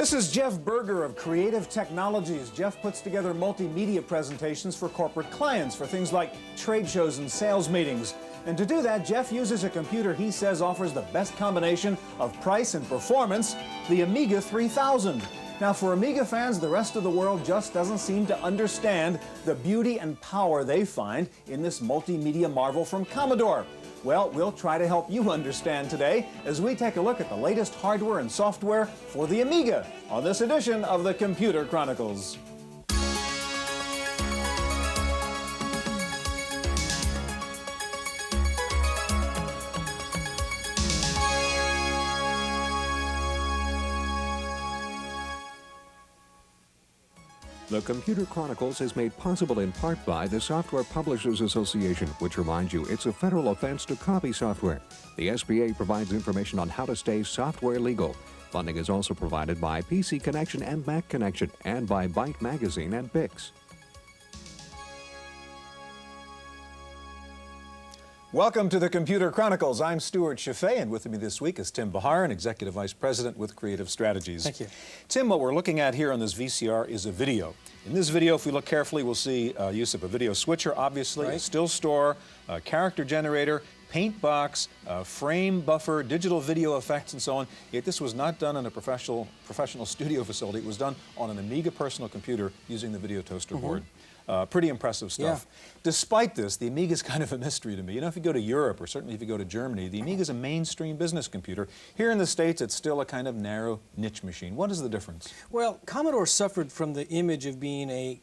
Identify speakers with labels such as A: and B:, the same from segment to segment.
A: This is Jeff Berger of Creative Technologies. Jeff puts together multimedia presentations for corporate clients for things like trade shows and sales meetings. And to do that, Jeff uses a computer he says offers the best combination of price and performance, the Amiga 3000. Now, for Amiga fans, the rest of the world just doesn't seem to understand the beauty and power they find in this multimedia marvel from Commodore. Well, we'll try to help you understand today as we take a look at the latest hardware and software for the Amiga on this edition of the Computer Chronicles.
B: The Computer Chronicles is made possible in part by the Software Publishers Association, which reminds you it's a federal offense to copy software. The SPA provides information on how to stay software legal. Funding is also provided by PC Connection and Mac Connection, and by Byte Magazine and Bix.
A: Welcome to the Computer Chronicles. I'm Stuart Chaffee, and with me this week is Tim Baharan, Executive Vice President with Creative Strategies.
C: Thank you.
A: Tim, what we're looking at here on this VCR is a video. In this video, if we look carefully, we'll see use of a video switcher, obviously, a still store, a character generator, paint box, frame buffer, digital video effects, and so on. Yet this was not done in a professional studio facility. It was done on an Amiga personal computer using the video toaster board. Pretty impressive stuff. Yeah. Despite this, the Amiga is kind of a mystery to me. You know, if you go to Europe, or certainly if you go to Germany, the Amiga is a mainstream business computer. Here in the States, it's still a kind of narrow niche machine. What is the difference?
C: Well, Commodore suffered from the image of being a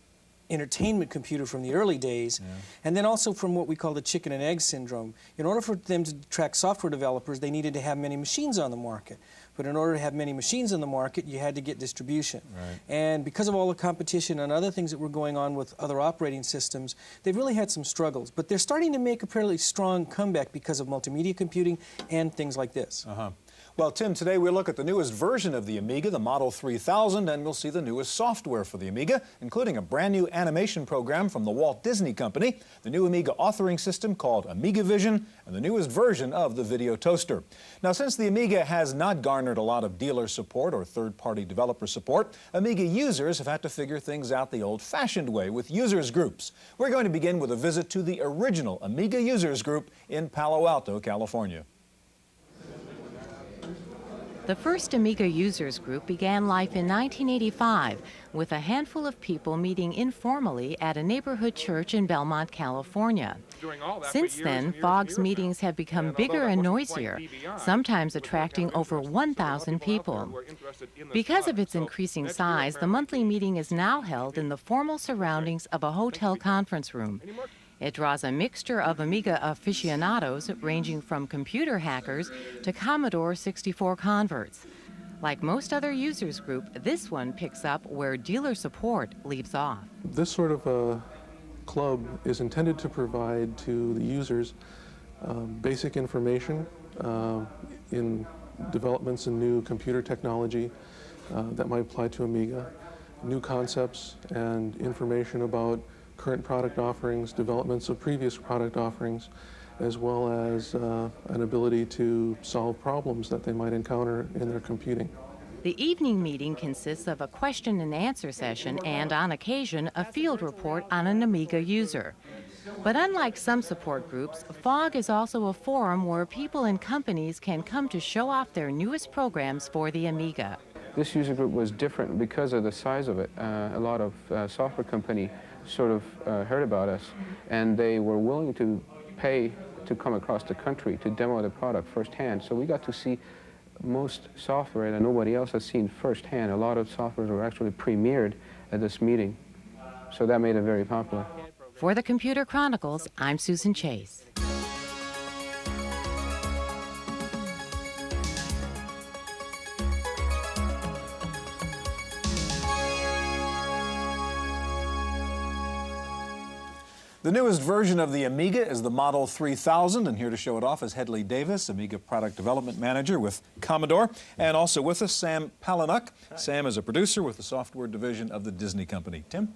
C: entertainment computer from the early days, and then also from what we call the chicken and egg syndrome. In order for them to attract software developers, they needed to have many machines on the market. But in order to have many machines on the market, you had to get distribution. Right. And because of all the competition and other things that were going on with other operating systems, they've really had some struggles. But they're starting to make a fairly strong comeback because of multimedia computing and things like this.
A: Well, Tim, today we'll look at the newest version of the Amiga, the Model 3000, and we'll see the newest software for the Amiga, including a brand new animation program from the Walt Disney Company, the new Amiga authoring system called Amiga Vision, and the newest version of the video toaster. Now, since the Amiga has not garnered a lot of dealer support or third-party developer support, Amiga users have had to figure things out the old-fashioned way with users groups. We're going to begin with a visit to the original Amiga users group in Palo Alto, California.
D: The first Amiga users group began life in 1985 with a handful of people meeting informally at a neighborhood church in Belmont, California. Since then, FOG's meetings have become bigger and noisier, sometimes attracting over 1,000 people. Because of its increasing size, the monthly meeting is now held in the formal surroundings of a hotel conference room. It draws a mixture of Amiga aficionados ranging from computer hackers to Commodore 64 converts. Like most other users group, this one picks up where dealer support leaves off.
E: This sort of a club is intended to provide to the users basic information in developments in new computer technology that might apply to Amiga, new concepts and information about current product offerings, developments of previous product offerings, as well as an ability to solve problems that they might encounter in their computing.
D: The evening meeting consists of a question and answer session and, on occasion, a field report on an Amiga user. But unlike some support groups, FOG is also a forum where people and companies can come to show off their newest programs for the Amiga.
F: This user group was different because of the size of it. A lot of software companies sort of heard about us, and they were willing to pay to come across the country to demo the product firsthand. So we got to see most software that nobody else has seen firsthand. A lot of software were actually premiered at this meeting, so that made it very popular.
D: For the Computer Chronicles, I'm Susan Chase.
A: The newest version of the Amiga is the Model 3000, and here to show it off is Hedley Davis, Amiga Product Development Manager with Commodore, and also with us, Sam Palinuk. Sam is a producer with the software division of the Disney Company. Tim?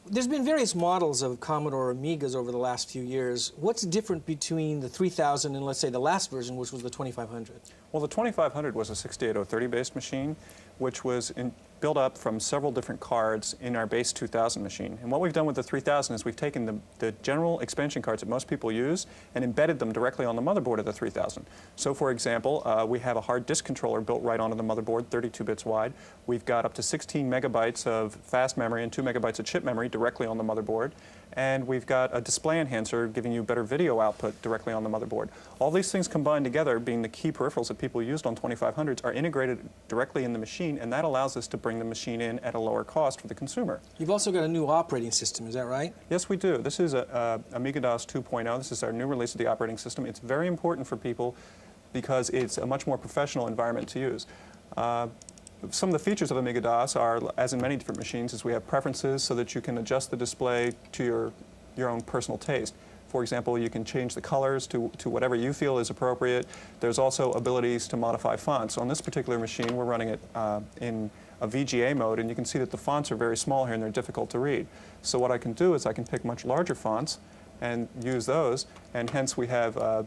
C: There's been various models of Commodore Amigas over the last few years. What's different between the 3000 and, let's say, the last version, which was the 2500?
G: Well, the 2500 was a 68030 based machine. which was built up from several different cards in our base 2000 machine. And what we've done with the 3000 is we've taken the general expansion cards that most people use and embedded them directly on the motherboard of the 3000. So for example, we have a hard disk controller built right onto the motherboard, 32 bits wide. We've got up to 16 megabytes of fast memory and 2 megabytes of chip memory directly on the motherboard. And we've got a display enhancer giving you better video output directly on the motherboard. All these things combined together, being the key peripherals that people used on 2500s, are integrated directly in the machine, and that allows us to bring the machine in at a lower cost for the consumer.
C: You've also got a new operating system, is that right?
G: Yes, we do. This is Amiga DOS 2.0. This is our new release of the operating system. It's very important for people because it's a much more professional environment to use. Some of the features of Amiga DOS are, as in many different machines, is we have preferences so that you can adjust the display to your own personal taste. For example, you can change the colors to whatever you feel is appropriate. There's also abilities to modify fonts. On this particular machine, we're running it in a VGA mode, and you can see that the fonts are very small here and they're difficult to read. So what I can do is I can pick much larger fonts and use those, and hence we have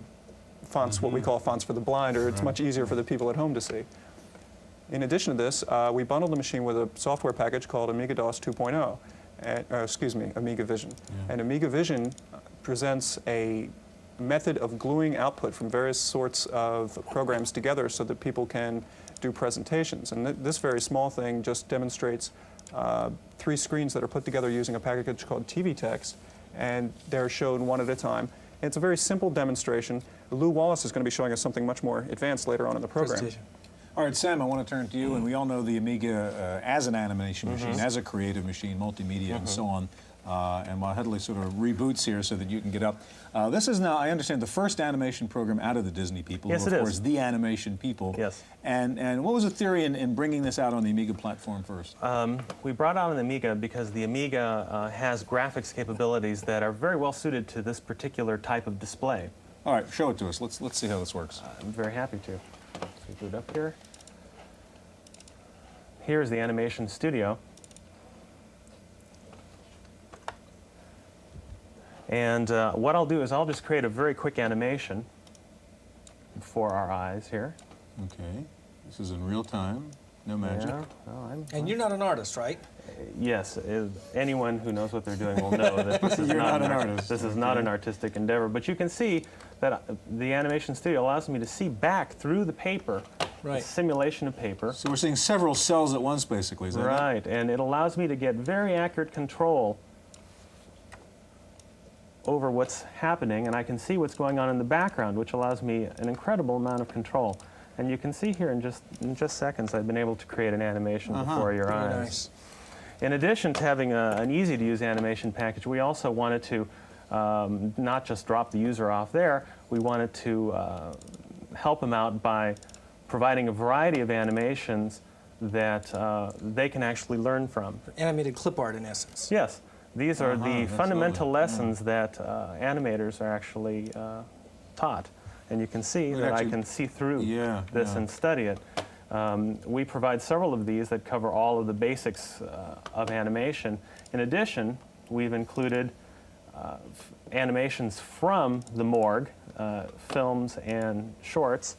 G: fonts, what we call fonts for the blind, or it's much easier for the people at home to see. In addition to this, we bundled the machine with a software package called Amiga DOS 2.0, Amiga Vision. Yeah. And Amiga Vision presents a method of gluing output from various sorts of programs together so that people can do presentations. And this very small thing just demonstrates 3 screens that are put together using a package called TV Text, and they're shown one at a time. And it's a very simple demonstration. Lou Wallace is going to be showing us something much more advanced later on in the program.
A: All right, Sam, I want to turn to you, and we all know the Amiga as an animation machine, as a creative machine, multimedia, and so on. And while Headley sort of reboots here so that you can get up. This is now, I understand, the first animation program out of the Disney people.
H: Yes,
A: who, of course, the animation people.
H: Yes.
A: And what was the theory in bringing this out on the Amiga platform first?
H: We brought out an Amiga because the Amiga has graphics capabilities that are very well suited to this particular type of display.
A: All right, show it to us. Let's see how this works.
H: I'm very happy to. So boot up here. Here's the animation studio. And what I'll do is I'll just create a very quick animation for our eyes here.
A: Okay. This is in real time. No magic.
H: Yeah. Oh,
C: and you're not an artist, right?
H: Yes. Anyone who knows what they're doing will know that this is not an artist. This is not an artistic endeavor. But you can see that the animation studio allows me to see back through the paper, the simulation of paper.
A: So we're seeing several cells at once, basically. Is that
H: right. And it allows me to get very accurate control over what's happening, and I can see what's going on in the background, which allows me an incredible amount of control. And you can see here in just seconds I've been able to create an animation before your eyes.
C: Nice.
H: In addition to having an easy-to-use animation package, we also wanted to not just drop the user off there, we wanted to help them out by providing a variety of animations that they can actually learn from.
C: Animated clip art, in essence.
H: Yes. These are the fundamental lessons that animators are actually taught. And you can see that I can see through this and study it. We provide several of these that cover all of the basics of animation. In addition, we've included animations from the morgue, films and shorts.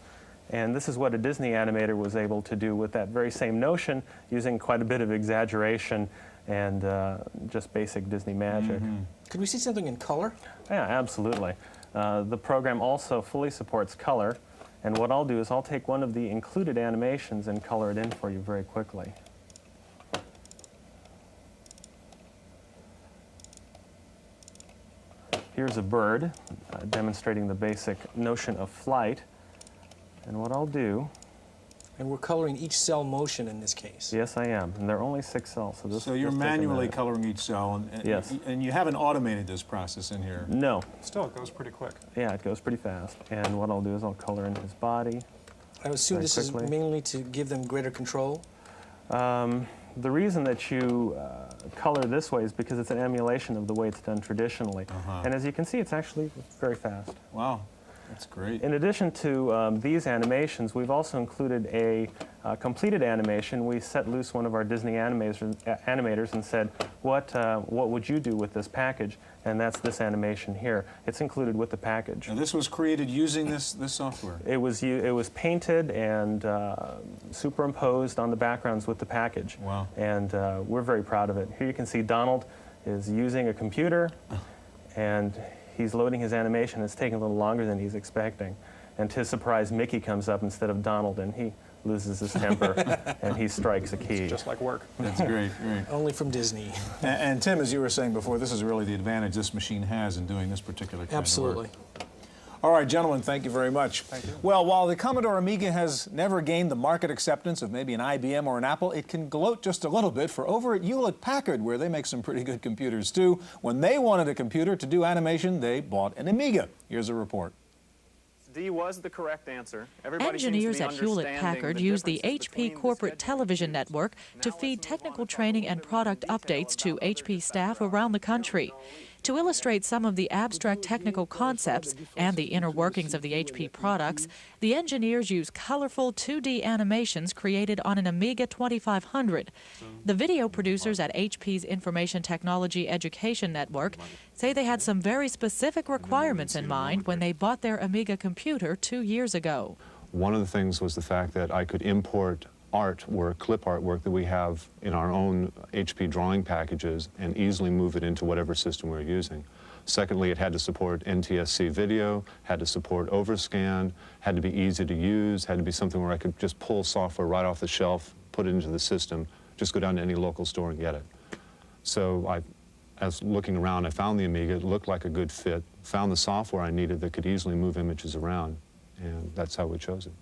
H: And this is what a Disney animator was able to do with that very same notion, using quite a bit of exaggeration and just basic Disney magic.
C: Could we see something in color?
H: Yeah, absolutely. The program also fully supports color, and what I'll do is I'll take one of the included animations and color it in for you very quickly. Here's a bird demonstrating the basic notion of flight, and what I'll do...
C: And we're coloring each cell motion in this case.
H: Yes, I am. And there are only 6 cells.
A: So you're manually coloring each cell, and you haven't automated this process in here?
H: No.
G: Still, it goes pretty quick.
H: Yeah, it goes pretty fast. And what I'll do is I'll color in his body.
C: I assume this is mainly to give them greater control?
H: The reason that you color this way is because it's an emulation of the way it's done traditionally. And as you can see, it's actually very fast.
A: Wow. That's great.
H: In addition to these animations, we've also included a completed animation, we set loose one of our Disney animators and said, what would you do with this package? And that's this animation here. It's included with the package.
I: And this was created using this software?
H: It was painted and superimposed on the backgrounds with the package.
I: Wow.
H: And we're very proud of it. Here you can see Donald is using a computer, and he's loading his animation. It's taking a little longer than he's expecting. And to his surprise, Mickey comes up instead of Donald, and he loses his temper, and he strikes a key.
G: It's just like work.
I: That's great, great.
C: Only from Disney.
I: And Tim, as you were saying before, this is really the advantage this machine has in doing this particular kind
C: Absolutely.
I: of work. All right, gentlemen, thank you very much.
G: Thank you.
A: Well, while the Commodore Amiga has never gained the market acceptance of maybe an IBM or an Apple, it can gloat just a little bit, for over at Hewlett-Packard, where they make some pretty good computers too, when they wanted a computer to do animation, they bought an Amiga. Here's a report.
J: D was the correct answer. Everybody
K: Engineers at Hewlett-Packard use the HP corporate television network to feed technical training and product updates to HP staff around the country. To illustrate some of the abstract technical concepts and the inner workings of the HP products, the engineers use colorful 2D animations created on an Amiga 2500. The video producers at HP's Information Technology Education Network say they had some very specific requirements in mind when they bought their Amiga computer 2 years ago.
L: One of the things was the fact that I could import artwork, clip artwork that we have in our own HP drawing packages and easily move it into whatever system we're using. Secondly, it had to support NTSC video, had to support overscan, had to be easy to use, had to be something where I could just pull software right off the shelf, put it into the system, just go down to any local store and get it. So as looking around, I found the Amiga, it looked like a good fit, found the software I needed that could easily move images around, and that's how we chose it.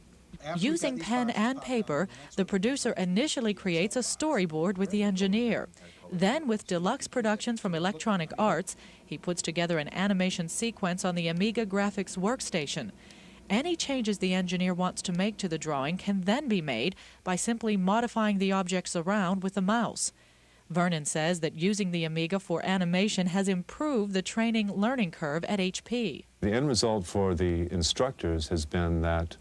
K: Using pen and paper, the producer initially creates a storyboard with the engineer. Then, with deluxe productions from Electronic Arts, he puts together an animation sequence on the Amiga graphics workstation. Any changes the engineer wants to make to the drawing can then be made by simply modifying the objects around with the mouse. Vernon says that using the Amiga for animation has improved the training learning curve at HP.
L: The end result for the instructors has been that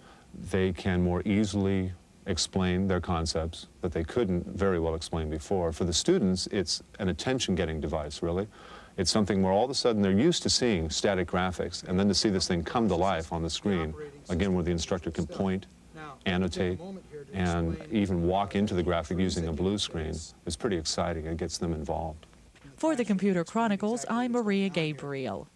L: they can more easily explain their concepts that they couldn't very well explain before. For the students, it's an attention-getting device, really. It's something where all of a sudden they're used to seeing static graphics, and then to see this thing come to life on the screen, again, where the instructor can point, annotate, and even walk into the graphic using a blue screen, is pretty exciting. It gets them involved.
K: For the Computer Chronicles, I'm Maria Gabriel.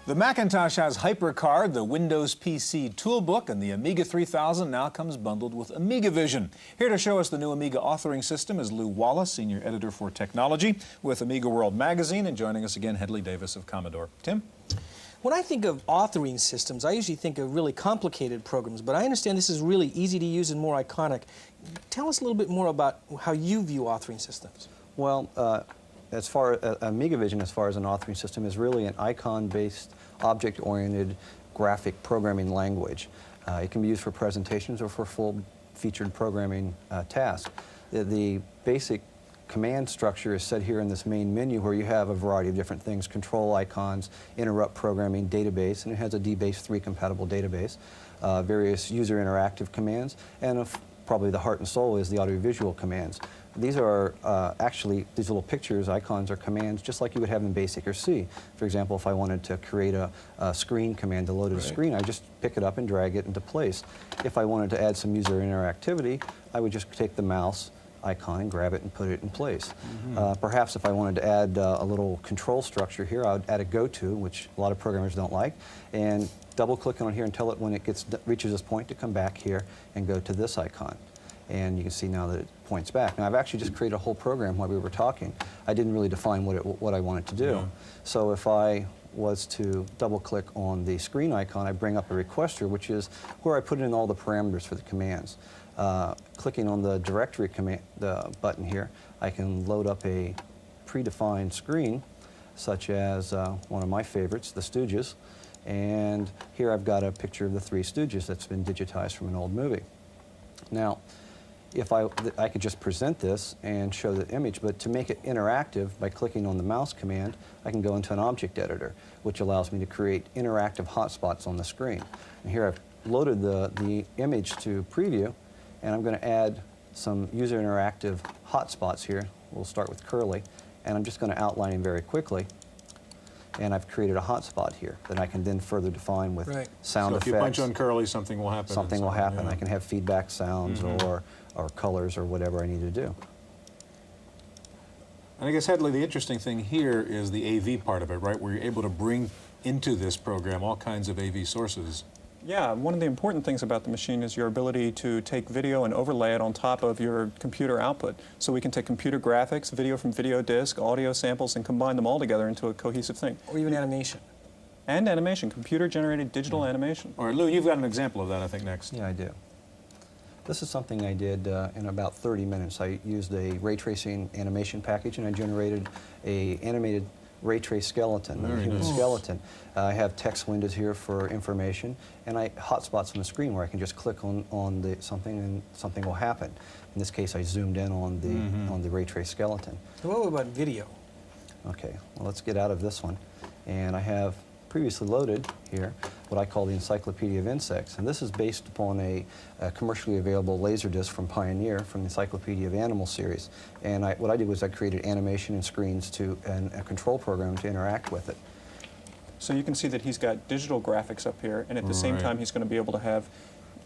A: The Macintosh has HyperCard, the Windows PC toolbook, and the Amiga 3000 now comes bundled with Amiga Vision. Here to show us the new Amiga authoring system is Lou Wallace, Senior Editor for Technology with Amiga World Magazine, and joining us again, Hedley Davis of Commodore. Tim?
C: When I think of authoring systems, I usually think of really complicated programs, but I understand this is really easy to use and more iconic. Tell us a little bit more about how you view authoring systems.
M: Well, as far as Amiga Vision, as far as an authoring system, is really an icon-based, object-oriented graphic programming language. It can be used for presentations or for full-featured programming tasks. The basic command structure is set here in this main menu, where you have a variety of different things: control icons, interrupt programming, database, and it has a DBase 3 compatible database, various user interactive commands, and probably the heart and soul is the audiovisual commands. These are actually, these little pictures, icons, are commands just like you would have in BASIC or C. For example, if I wanted to create a screen command to load a screen, I just pick it up and drag it into place. If I wanted to add some user interactivity, I would just take the mouse icon and grab it and put it in place. Perhaps if I wanted to add a little control structure here, I would add a go-to, which a lot of programmers don't like, and double-click on here and tell it when it reaches this point to come back here and go to this icon. And you can see now that it points back. Now, I've actually just created a whole program while we were talking. I didn't really define what I wanted to do. Yeah. So if I was to double-click on the screen icon, I bring up a requester, which is where I put in all the parameters for the commands. Clicking on the directory command, the button here, I can load up a predefined screen, such as one of my favorites, the Stooges. And here I've got a picture of the Three Stooges that's been digitized from an old movie. Now, if I could just present this and show the image, but to make it interactive by clicking on the mouse command, I can go into an object editor, which allows me to create interactive hotspots on the screen. And here I've loaded the image to preview, and I'm going to add some user interactive hotspots here. We'll start with curly, and I'm just going to outline them very quickly. And I've created a hotspot here that I can then further define with sound effects.
I: So if you punch on curly, something will happen.
M: Something will happen. Yeah. I can have feedback sounds or colors or whatever I need to do.
I: And I guess, Hedley, the interesting thing here is the AV part of it, right? Where you're able to bring into this program all kinds of AV sources.
G: Yeah, one of the important things about the machine is your ability to take video and overlay it on top of your computer output. So we can take computer graphics, video from video disc, audio samples, and combine them all together into a cohesive thing.
C: Or even animation.
G: And animation, computer-generated digital animation.
I: All right, Lou, you've got an example of that, I think, next.
M: Yeah, I do. This is something I did in about 30 minutes. I used a ray tracing animation package, and I generated an animated ray trace skeleton, a human skeleton. I have text windows here for information, and hotspots on the screen where I can just click on something and something will happen. In this case, I zoomed in on the ray trace skeleton.
C: So what about video?
M: Okay, well, let's get out of this one. And I have previously loaded here what I call the Encyclopedia of Insects, and this is based upon a commercially available Laserdisc from Pioneer from the Encyclopedia of Animals series. And what I did was I created animation and screens and a control program to interact with it.
G: So you can see that he's got digital graphics up here, and at the same time he's going to be able to have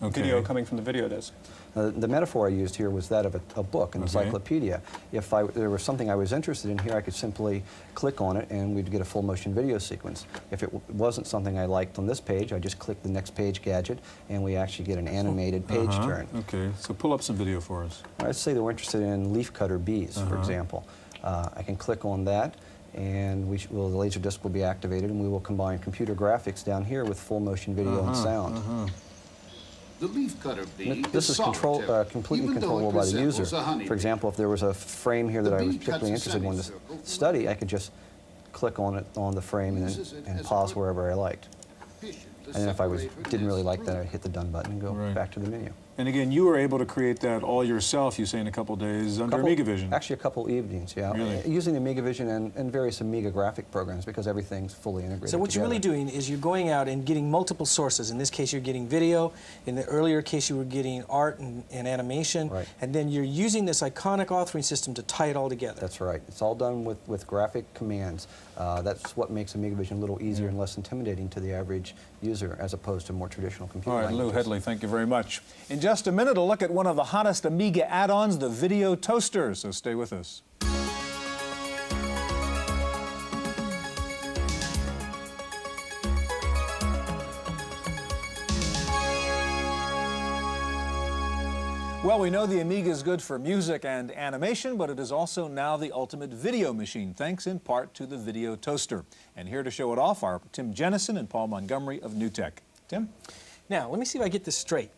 G: video coming from the video disc.
M: The metaphor I used here was that of a book, an encyclopedia. If there was something I was interested in here, I could simply click on it and we'd get a full motion video sequence. If it wasn't something I liked on this page, I just click the next page gadget and we actually get an animated page turn.
I: Okay, so pull up some video for us.
M: Let's say that we're interested in leafcutter bees, for example. I can click on that, and the laser disc will be activated, and we will combine computer graphics down here with full motion video and sound.
N: The leafcutter bee
M: this is completely controllable by the user. For example, if there was a frame here that I was particularly interested in to study, I could just click on it on the frame and pause wherever I liked. And then if I didn't really like that, I'd hit the done button and go back to the menu.
I: And again, you were able to create that all yourself, you say, in a couple days under Amiga Vision.
M: Actually, a couple evenings, yeah.
I: Really?
M: Using Amiga Vision and various Amiga graphic programs because everything's fully integrated
C: So what
M: together.
C: you're really doing is you're going out and getting multiple sources. In this case, you're getting video. In the earlier case, you were getting art and animation.
M: Right.
C: And then you're using this iconic authoring system to tie it all together.
M: That's right. It's all done with graphic commands. That's what makes Amiga Vision a little easier and less intimidating to the average user as opposed to more traditional computer
I: All right,
M: languages.
I: Lou Hedley, thank you very much. In just a minute, a look at one of the hottest Amiga add-ons, the video toaster, so stay with us. Well, we know the Amiga is good for music and animation, but it is also now the ultimate video machine, thanks in part to the video toaster. And here to show it off are Tim Jennison and Paul Montgomery of NewTek. Tim?
C: Now, let me see if I get this straight.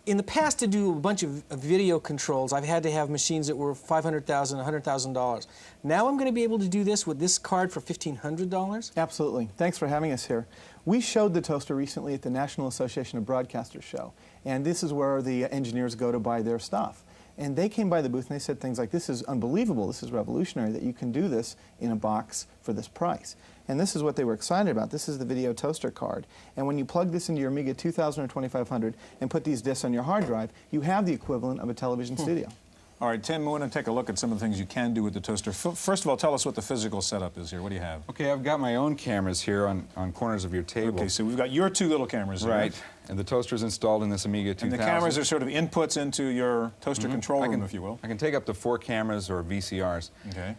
C: In the past, to do a bunch of video controls, I've had to have machines that were $500,000, $100,000. Now I'm going to be able to do this with this card for $1,500?
O: Absolutely. Thanks for having us here. We showed the toaster recently at the National Association of Broadcasters show, and this is where the engineers go to buy their stuff. And they came by the booth and they said things like, this is unbelievable, this is revolutionary that you can do this in a box for this price. And this is what they were excited about. This is the video toaster card. And when you plug this into your Amiga 2000 or 2500 and put these discs on your hard drive, you have the equivalent of a television studio.
I: All right, Tim, we want to take a look at some of the things you can do with the toaster. First of all, tell us what the physical setup is here. What do you have?
P: Okay, I've got my own cameras here on corners of your table.
I: Okay, so we've got your two little cameras here.
P: Right, and the toaster is installed in this Amiga 2000.
I: And the cameras are sort of inputs into your toaster control room, if you will.
P: I can take up to 4 cameras or VCRs.
I: Okay.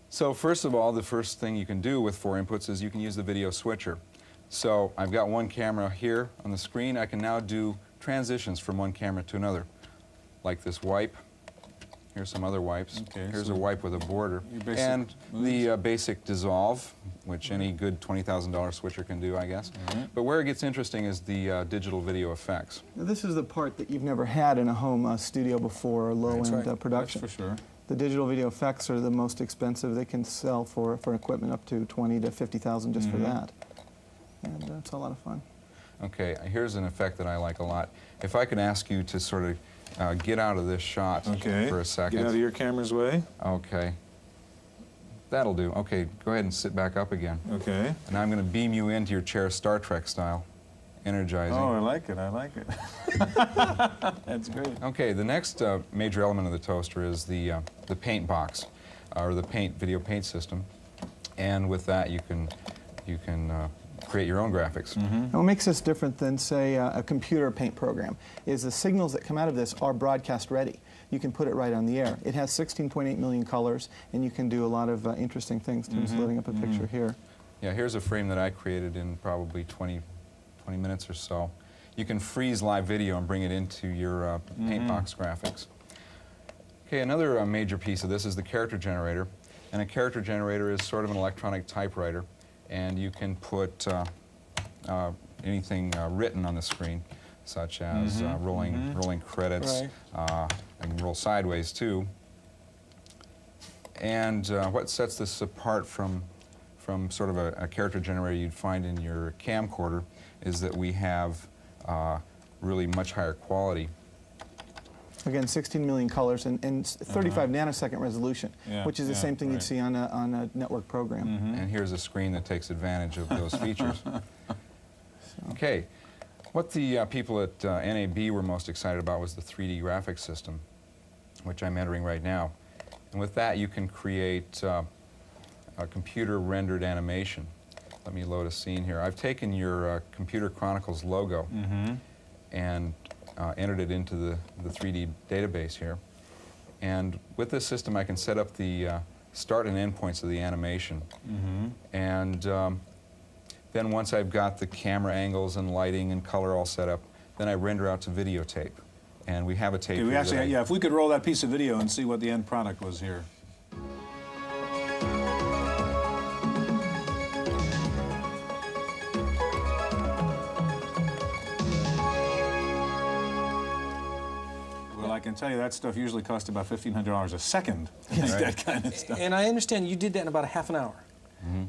P: So first of all, the first thing you can do with 4 inputs is you can use the video switcher. So I've got one camera here on the screen. I can now do transitions from one camera to another, like this wipe. Here's some other wipes.
I: Okay,
P: here's
I: so
P: a wipe with a border. And the basic dissolve, which any good $20,000 switcher can do, I guess. But where it gets interesting is the digital video effects.
O: Now, this is the part that you've never had in a home studio before or low-end production.
I: That's for sure.
O: The digital video effects are the most expensive. They can sell for equipment up to $20,000 to $50,000 just for that. And it's a lot of fun.
P: Okay, here's an effect that I like a lot. If I could ask you to sort of get out of this shot for a second.
I: Get out of your camera's way.
P: Okay. That'll do. Okay, go ahead and sit back up again.
I: Okay.
P: And I'm going to beam you into your chair Star Trek style. Energizing.
I: Oh, I like it. I like it. That's great.
P: Okay, the next major element of the toaster is the paint box, or the video paint system. And with that, you can create your own graphics.
O: And what makes this different than, say, a computer paint program is the signals that come out of this are broadcast ready. You can put it right on the air. It has 16.8 million colors, and you can do a lot of interesting things. Tim's loading up a picture here.
P: Yeah, here's a frame that I created in probably 20 minutes or so. You can freeze live video and bring it into your paint box graphics. Okay, another major piece of this is the character generator. And a character generator is sort of an electronic typewriter, and you can put anything written on the screen, such as rolling credits. I can roll sideways too. And what sets this apart from sort of a character generator you'd find in your camcorder is that we have really much higher quality.
O: Again, 16 million colors and 35 nanosecond resolution, which is the same thing you'd see on a network program.
P: And here's a screen that takes advantage of those features. Okay, what the people at NAB were most excited about was the 3D graphics system, which I'm entering right now. And with that, you can create a computer-rendered animation. Let me load a scene here. I've taken your Computer Chronicles logo and entered it into the 3D database here. And with this system, I can set up the start and end points of the animation. And then once I've got the camera angles and lighting and color all set up, then I render out to videotape. And we have a tape here.
I: If we could roll that piece of video and see what the end product was here. I can tell you that stuff usually costs about $1,500 a second. That kind of stuff.
C: And I understand you did that in about a half an hour.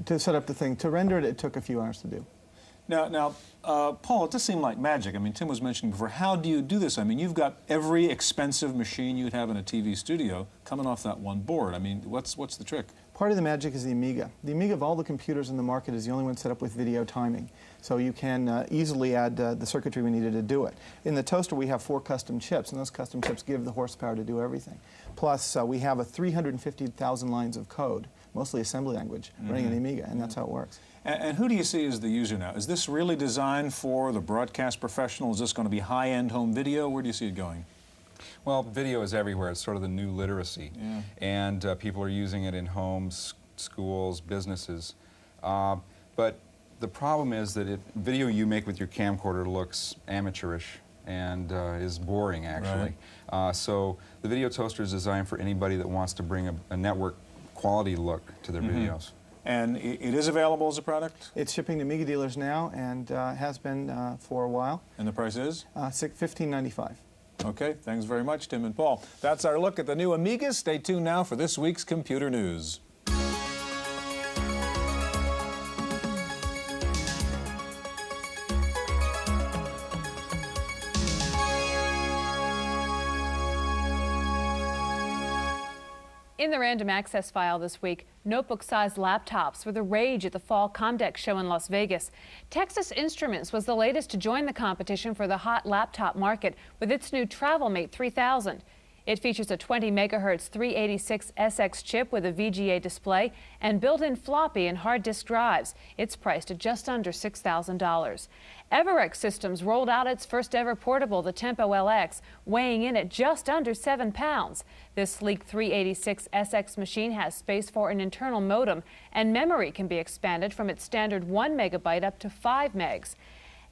O: To set up the thing. To render it, it took a few hours to do.
I: Now, Paul, it does seem like magic. I mean, Tim was mentioning before, how do you do this? I mean, you've got every expensive machine you'd have in a TV studio coming off that one board. I mean, what's the trick?
O: Part of the magic is the Amiga. The Amiga, of all the computers in the market, is the only one set up with video timing. So you can easily add the circuitry we needed to do it. In the toaster, we have 4 custom chips, and those custom chips give the horsepower to do everything. Plus, we have 350,000 lines of code, mostly assembly language, running on the Amiga, and that's how it works.
I: And who do you see as the user now? Is this really designed for the broadcast professional? Is this going to be high-end home video? Where do you see it going?
P: Well, video is everywhere. It's sort of the new literacy. And people are using it in homes, schools, businesses. But the problem is that video you make with your camcorder looks amateurish and is boring, actually. So the video toaster is designed for anybody that wants to bring a network quality look to their videos.
I: And it is available as a product?
O: It's shipping to Amiga dealers now and has been for a while.
I: And the price is?
O: $15.95.
I: Okay, thanks very much, Tim and Paul. That's our look at the new Amigas. Stay tuned now for this week's Computer News.
Q: In the random access file this week, notebook-sized laptops were the rage at the Fall Comdex show in Las Vegas. Texas Instruments was the latest to join the competition for the hot laptop market with its new TravelMate 3000. It features a 20 megahertz 386SX chip with a VGA display and built-in floppy and hard disk drives. It's priced at just under $6,000. Everex Systems rolled out its first ever portable, the Tempo LX, weighing in at just under 7 pounds. This sleek 386SX machine has space for an internal modem, and memory can be expanded from its standard 1 megabyte up to 5 megs.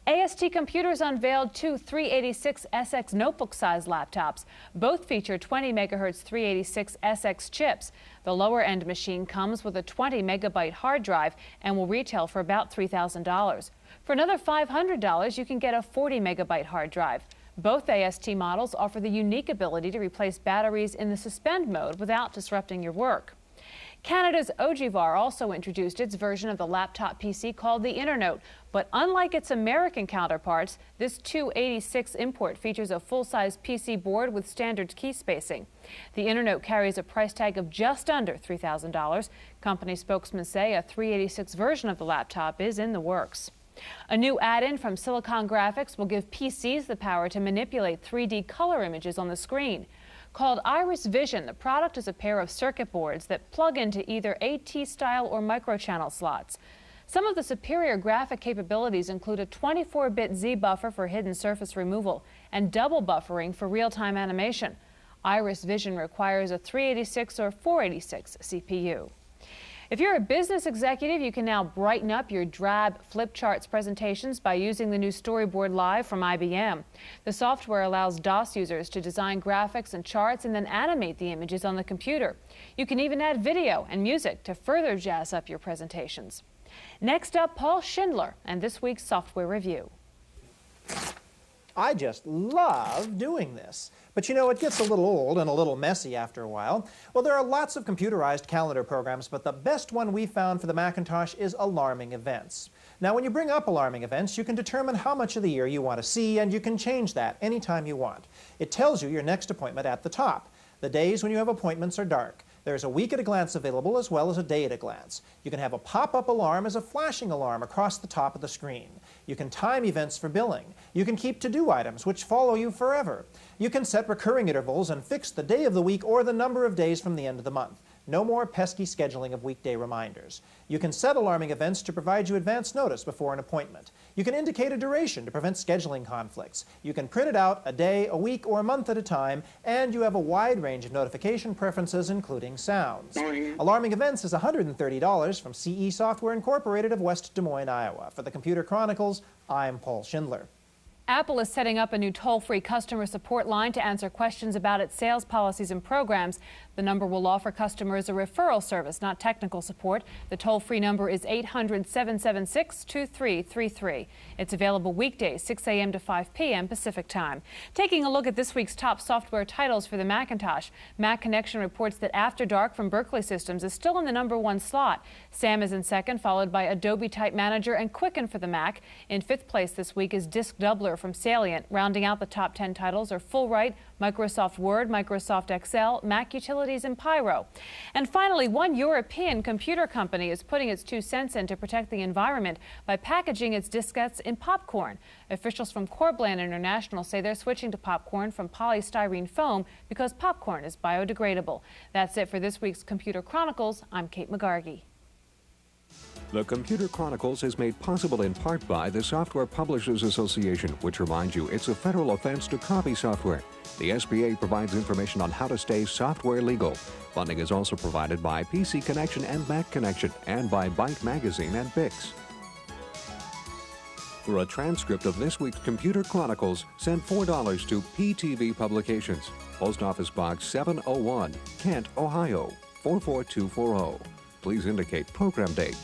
Q: AST Computers unveiled 2 386SX notebook-sized laptops. Both feature 20 megahertz 386SX chips. The lower-end machine comes with a 20 megabyte hard drive and will retail for about $3,000. For another $500, you can get a 40 megabyte hard drive. Both AST models offer the unique ability to replace batteries in the suspend mode without disrupting your work. Canada's Ogivar also introduced its version of the laptop PC called the Internote. But unlike its American counterparts, this 286 import features a full-size PC board with standard key spacing. The Internote carries a price tag of just under $3,000. Company spokesmen say a 386 version of the laptop is in the works. A new add-in from Silicon Graphics will give PCs the power to manipulate 3D color images on the screen. Called Iris Vision, the product is a pair of circuit boards that plug into either AT-style or microchannel slots. Some of the superior graphic capabilities include a 24-bit Z buffer for hidden surface removal and double buffering for real-time animation. Iris Vision requires a 386 or 486 CPU. If you're a business executive, you can now brighten up your drab flip charts presentations by using the new Storyboard Live from IBM. The software allows DOS users to design graphics and charts and then animate the images on the computer. You can even add video and music to further jazz up your presentations. Next up, Paul Schindler and this week's software review.
R: I just love doing this. But you know, it gets a little old and a little messy after a while. Well, there are lots of computerized calendar programs, but the best one we found for the Macintosh is alarming events. Now, when you bring up alarming events, you can determine how much of the year you want to see, and you can change that anytime you want. It tells you your next appointment at the top. The days when you have appointments are dark. There's a week at a glance available as well as a day at a glance. You can have a pop-up alarm as a flashing alarm across the top of the screen. You can time events for billing. You can keep to-do items which follow you forever. You can set recurring intervals and fix the day of the week or the number of days from the end of the month. No more pesky scheduling of weekday reminders. You can set alarming events to provide you advance notice before an appointment. You can indicate a duration to prevent scheduling conflicts. You can print it out a day, a week, or a month at a time, and you have a wide range of notification preferences, including sounds. Alarming Events is $130 from CE Software Incorporated of West Des Moines, Iowa. For the Computer Chronicles, I'm Paul Schindler.
Q: Apple is setting up a new toll-free customer support line to answer questions about its sales policies and programs. The number will offer customers a referral service, not technical support. The toll-free number is 800-776-2333. It's available weekdays, 6 a.m. to 5 p.m. Pacific Time. Taking a look at this week's top software titles for the Macintosh, Mac Connection reports that After Dark from Berkeley Systems is still in the #1 slot. SAM is in second, followed by Adobe Type Manager and Quicken for the Mac. In fifth place this week is Disk Doubler from Salient. Rounding out the top 10 titles are Fullwrite, Microsoft Word, Microsoft Excel, Mac Utilities, and Pyro. And finally, one European computer company is putting its 2 cents in to protect the environment by packaging its diskettes in popcorn. Officials from Corbland International say they're switching to popcorn from polystyrene foam because popcorn is biodegradable. That's it for this week's Computer Chronicles. I'm Kate McGargy.
B: The Computer Chronicles is made possible in part by the Software Publishers Association, which reminds you it's a federal offense to copy software. The SBA provides information on how to stay software legal. Funding is also provided by PC Connection and Mac Connection, and by Byte Magazine and Bix. For a transcript of this week's Computer Chronicles, send $4 to PTV Publications, Post Office Box 701, Kent, Ohio, 44240. Please indicate program date.